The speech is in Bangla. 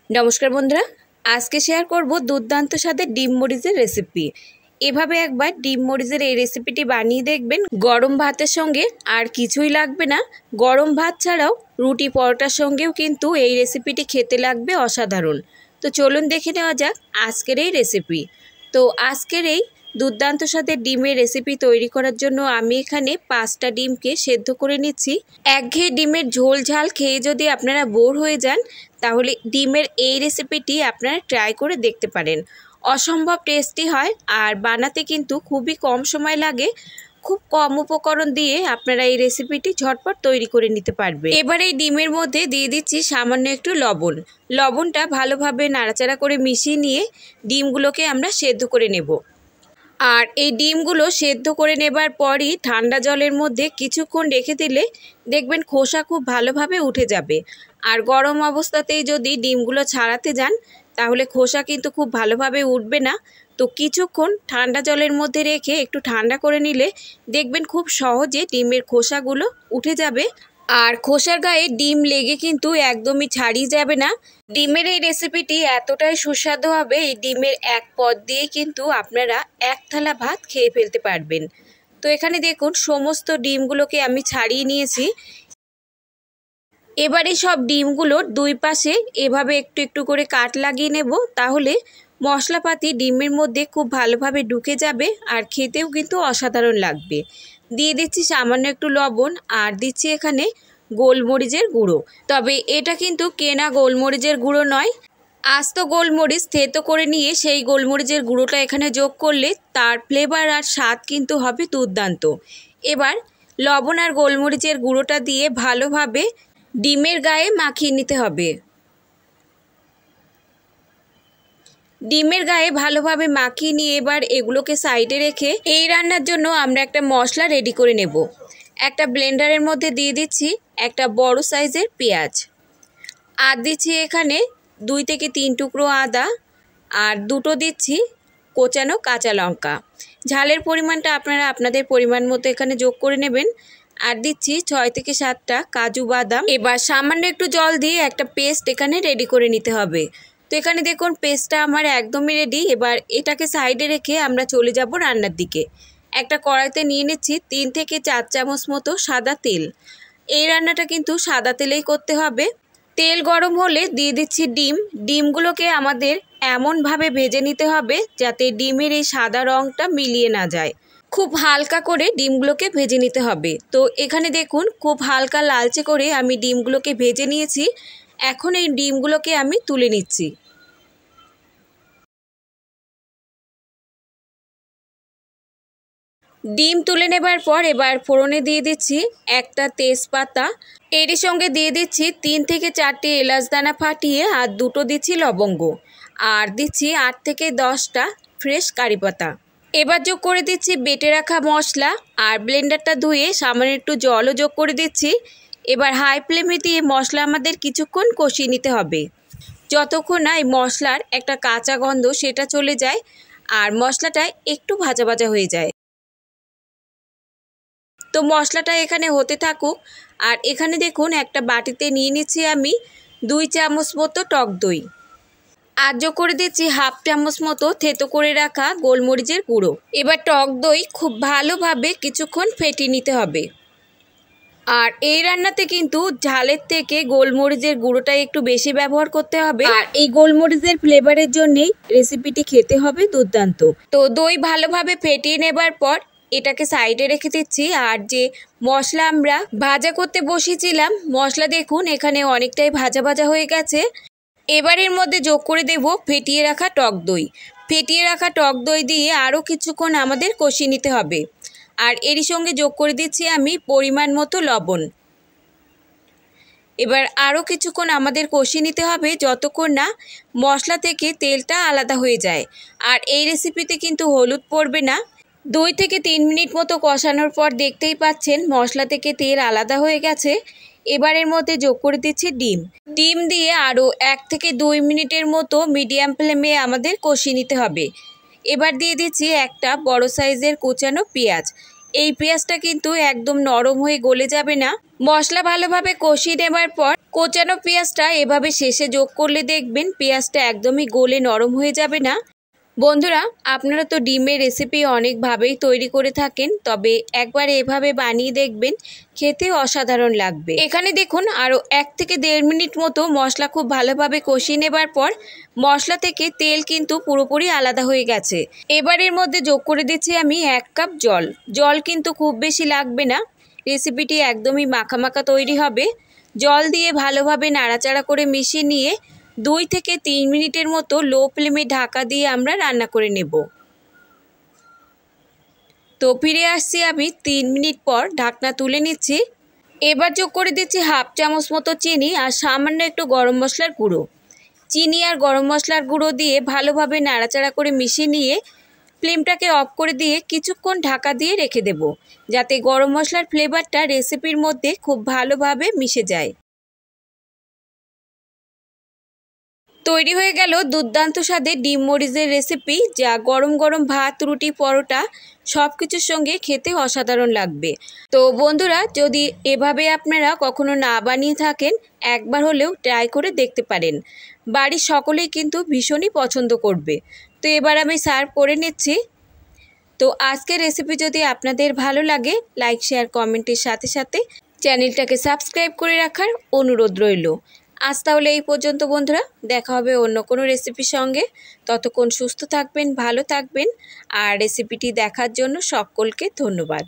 নমস্কার বন্ধুরা, আজকে শেয়ার করব দুর্দান্ত স্বাদের ডিম মরিচের রেসিপি। এভাবে একবার ডিম মরিচের এই রেসিপিটি বানিয়ে দেখবেন। গরম ভাতের সঙ্গে আর কিছুই লাগবে না। গরম ভাত ছাড়াও রুটি পরোটার সঙ্গেও কিন্তু এই রেসিপিটি খেতে লাগবে অসাধারণ। তো চলুন দেখে নেওয়া যাক আজকের এই রেসিপি। তো আজকের এই দুর্দান্ত স্বাদের ডিমের রেসিপি তৈরি করার জন্য আমি এখানে 5টা ডিমকে সেদ্ধ করে নিচ্ছি। একঘেয়ে ডিমের ঝোল ঝাল খেয়ে যদি আপনারা বোর হয়ে যান, তাহলে ডিমের এই রেসিপিটি আপনারা ট্রাই করে দেখতে পারেন। অসম্ভব টেস্টি হয় আর বানাতে কিন্তু খুবই কম সময় লাগে। খুব কম উপকরণ দিয়ে আপনারা এই রেসিপিটি ঝটপট তৈরি করে নিতে পারবেন। এবার এই ডিমের মধ্যে দিয়ে দিচ্ছি সামান্য একটু লবণ। লবণটা ভালোভাবে নাড়াচাড়া করে মিশিয়ে নিয়ে ডিমগুলোকে আমরা সেদ্ধ করে নেব। আর এই ডিমগুলো সেদ্ধ করে নেবার পরই ঠান্ডা জলের মধ্যে কিছুক্ষণ রেখে দিলে দেখবেন খোসা খুব ভালোভাবে উঠে যাবে। আর গরম অবস্থাতেই যদি ডিমগুলো ছাড়াতে যান, তাহলে খোসা কিন্তু খুব ভালোভাবে উঠবে না। তো কিছুক্ষণ ঠান্ডা জলের মধ্যে রেখে একটু ঠান্ডা করে নিলে দেখবেন খুব সহজে ডিমের খোসাগুলো উঠে যাবে। আর খোসার গায়ে ডিম লেগে কিন্তু একদমই ছাড়িয়ে যাবে না। ডিমের এই রেসিপিটি এতটাই সুস্বাদু হবে, এই ডিমের এক পদ দিয়ে কিন্তু আপনারা এক থালা ভাত খেয়ে ফেলতে পারবেন। তো এখানে দেখুন সমস্ত ডিমগুলোকে আমি ছাড়িয়ে নিয়েছি। এবারে সব ডিমগুলোর দুই পাশে এভাবে একটু একটু করে কাট লাগিয়ে নেব, তাহলে মশলাপাতি ডিমের মধ্যে খুব ভালোভাবে ঢুকে যাবে আর খেতেও কিন্তু অসাধারণ লাগবে। দিয়ে দিচ্ছি সামান্য একটু লবণ আর দিচ্ছি এখানে গোলমরিচের গুঁড়ো। তবে এটা কিন্তু কেনা গোলমরিচের গুঁড়ো নয়, আস্ত গোলমরিচ থেতো করে নিয়ে সেই গোলমরিচের গুঁড়োটা এখানে যোগ করলে তার ফ্লেভার আর স্বাদ কিন্তু হবে দুর্দান্ত। এবার লবণ আর গোলমরিচের গুঁড়োটা দিয়ে ভালোভাবে ডিমের গায়ে মাখিয়ে নিতে হবে। ডিমের গায়ে ভালোভাবে মাখিয়ে নিয়ে এবার এগুলোকে সাইডে রেখে এই রান্নার জন্য আমরা একটা মশলা রেডি করে নেব। একটা ব্লেন্ডারের মধ্যে দিয়ে দিচ্ছি একটা বড় সাইজের পেঁয়াজ, আর দিচ্ছি এখানে 2 থেকে 3 টুকরো আদা, আর দুটো দিচ্ছি কোচানো কাঁচা লঙ্কা। ঝালের পরিমাণটা আপনারা আপনাদের পরিমাণ মতো এখানে যোগ করে নেবেন। আর দিচ্ছি 6 থেকে 7টা কাজু বাদাম। এবার সামান্য একটু জল দিয়ে একটা পেস্ট এখানে রেডি করে নিতে হবে। তো এখানে দেখুন পেস্টটা আমার একদমই রেডি। এবার এটাকে সাইডে রেখে আমরা চলে যাব রান্নার দিকে। একটা কড়াইতে নিয়ে নিচ্ছি 3 থেকে 4 চামচ মতো সাদা তেল। এই রান্নাটা কিন্তু সাদা তেলেই করতে হবে। তেল গরম হলে দিয়ে দিচ্ছি ডিম। ডিমগুলোকে আমাদের এমনভাবে ভেজে নিতে হবে যাতে ডিমের এই সাদা রঙটা মিলিয়ে না যায়। খুব হালকা করে ডিমগুলোকে ভেজে নিতে হবে। তো এখানে দেখুন খুব হালকা লালচে করে আমি ডিমগুলোকে ভেজে নিয়েছি। এখন এই ডিমগুলোকে আমি তুলে নিচ্ছি। ডিম তুলে নেবার পর এবার ফোড়নে দিয়ে দিচ্ছি একটা তেজপাতা, এরই সঙ্গে দিয়ে দিচ্ছি 3 থেকে 4টে এলাচ দানা ফাটিয়ে, আর দুটো দিচ্ছি লবঙ্গ, আর দিচ্ছি 8 থেকে 10টা ফ্রেশ কারি পাতা। এবার যোগ করে দিচ্ছি বেটে রাখা মশলা, আর ব্লেন্ডারটা ধুয়ে সামান্য একটু জলও যোগ করে দিচ্ছি। এবার হাই ফ্লেমে দিয়ে মশলা আমাদের কিছুক্ষণ কষিয়ে নিতে হবে, যতক্ষণ না এই মশলার একটা কাঁচা গন্ধ সেটা চলে যায় আর মশলাটা একটু ভাজা ভাজা হয়ে যায়। তো মশলাটা এখানে হতে থাকুক। আর এখানে দেখুন একটা বাটিতে নিয়ে নিচ্ছি আমি 2 চামচ মতো টক দই, আর যোগ করে দিচ্ছি হাফ চামচ মতো থেতো করে রাখা গোলমরিচের গুঁড়ো। এবার টক দই খুব ভালোভাবে কিছুক্ষণ ফেটিয়ে নিতে হবে। আর এই রান্নাতে কিন্তু ঝালের থেকে গোলমরিচের গুঁড়োটা একটু বেশি ব্যবহার করতে হবে, আর এই গোলমরিচের ফ্লেভারের জন্যেই রেসিপিটি খেতে হবে দুর্দান্ত। তো দই ভালোভাবে ফেটিয়ে নেবার পর এটাকে সাইডে রেখে দিচ্ছি। আর যে মশলা আমরা ভাজা করতে বসিয়েছিলাম, মশলা দেখুন এখানে অনেকটাই ভাজা ভাজা হয়ে গেছে। এবার এর মধ্যে যোগ করে দেব ফেটিয়ে রাখা টক দই। ফেটিয়ে রাখা টক দই দিয়ে আরও কিছুক্ষণ আমাদের কষিয়ে নিতে হবে। আর এরই সঙ্গে যোগ করে দিচ্ছি আমি পরিমাণ মতো লবণ। এবার আরও কিছুক্ষণ আমাদের কষিয়ে নিতে হবে যতক্ষণ না মশলা থেকে তেলটা আলাদা হয়ে যায়। আর এই রেসিপিতে কিন্তু হলুদ পড়বে না। 2 থেকে 3 মিনিট মতো কষানোর পর দেখতেই পাচ্ছেন মশলা থেকে তেল আলাদা হয়ে গেছে। এবারের মধ্যে যোগ করে দিচ্ছি ডিম। ডিম দিয়ে আরও 1 থেকে 2 মিনিটের মতো মিডিয়াম ফ্লেমে আমাদের কষিয়ে নিতে হবে। এবার দিয়ে দিচ্ছি একটা বড় সাইজের কুচানো পেঁয়াজ। এই পেঁয়াজটা কিন্তু একদম নরম হয়ে গলে যাবে না। মশলা ভালোভাবে কষিয়ে নেবার পর কোচানো পেঁয়াজটা এভাবে শেষে যোগ করলে দেখবেন পেঁয়াজটা একদমই গলে নরম হয়ে যাবে না। বন্ধুরা, আপনারা তো ডিমের রেসিপি অনেকভাবেই তৈরি করে থাকেন, তবে একবার এভাবে বানিয়ে দেখবেন, খেতে অসাধারণ লাগবে। এখানে দেখুন আরও 1 থেকে 1.5 মিনিট মতো মশলা খুব ভালোভাবে কষিয়ে নেবার পর মশলা থেকে তেল কিন্তু পুরোপুরি আলাদা হয়ে গেছে। এবার এর মধ্যে যোগ করে দিচ্ছি আমি 1 কাপ জল। জল কিন্তু খুব বেশি লাগবে না, রেসিপিটি একদমই মাখা মাখা তৈরি হবে। জল দিয়ে ভালোভাবে নাড়াচাড়া করে মিশিয়ে নিয়ে 2 থেকে 3 মিনিটের মতো লো ফ্লেমে ঢাকা দিয়ে আমরা রান্না করে নেব। তো ফিরে আসছি আমি 3 মিনিট পর, ঢাকনা তুলে নিচ্ছি। এবার যোগ করে দিচ্ছি 1/2 চামচ মতো চিনি আর সামান্য একটু গরম মশলার গুঁড়ো। চিনি আর গরম মশলার গুঁড়ো দিয়ে ভালোভাবে নাড়াচাড়া করে মিশিয়ে নিয়ে ফ্লেমটাকে অফ করে দিয়ে কিছুক্ষণ ঢাকা দিয়ে রেখে দেব, যাতে গরম মশলার ফ্লেভারটা রেসিপির মধ্যে খুব ভালোভাবে মিশে যায়। তৈরি হয়ে গেল দুর্দান্ত স্বাদের ডিম মরিচের রেসিপি, যা গরম গরম ভাত, রুটি, পরোটা সব কিছুর সঙ্গে খেতে অসাধারণ লাগবে। তো বন্ধুরা, যদি এভাবে আপনারা কখনো না বানিয়ে থাকেন, একবার হলেও ট্রাই করে দেখতে পারেন। বাড়ির সকলেই কিন্তু ভীষণই পছন্দ করবে। তো এবার আমি সার্ভ করে নিচ্ছি। তো আজকের রেসিপি যদি আপনাদের ভালো লাগে, লাইক, শেয়ার, কমেন্টের সাথে সাথে চ্যানেলটাকে সাবস্ক্রাইব করে রাখার অনুরোধ রইল। আজ তাহলে এই পর্যন্ত বন্ধুরা, দেখা হবে অন্য কোনো রেসিপির সঙ্গে। ততক্ষণ সুস্থ থাকবেন, ভালো থাকবেন, আর রেসিপিটি দেখার জন্য সকলকে ধন্যবাদ।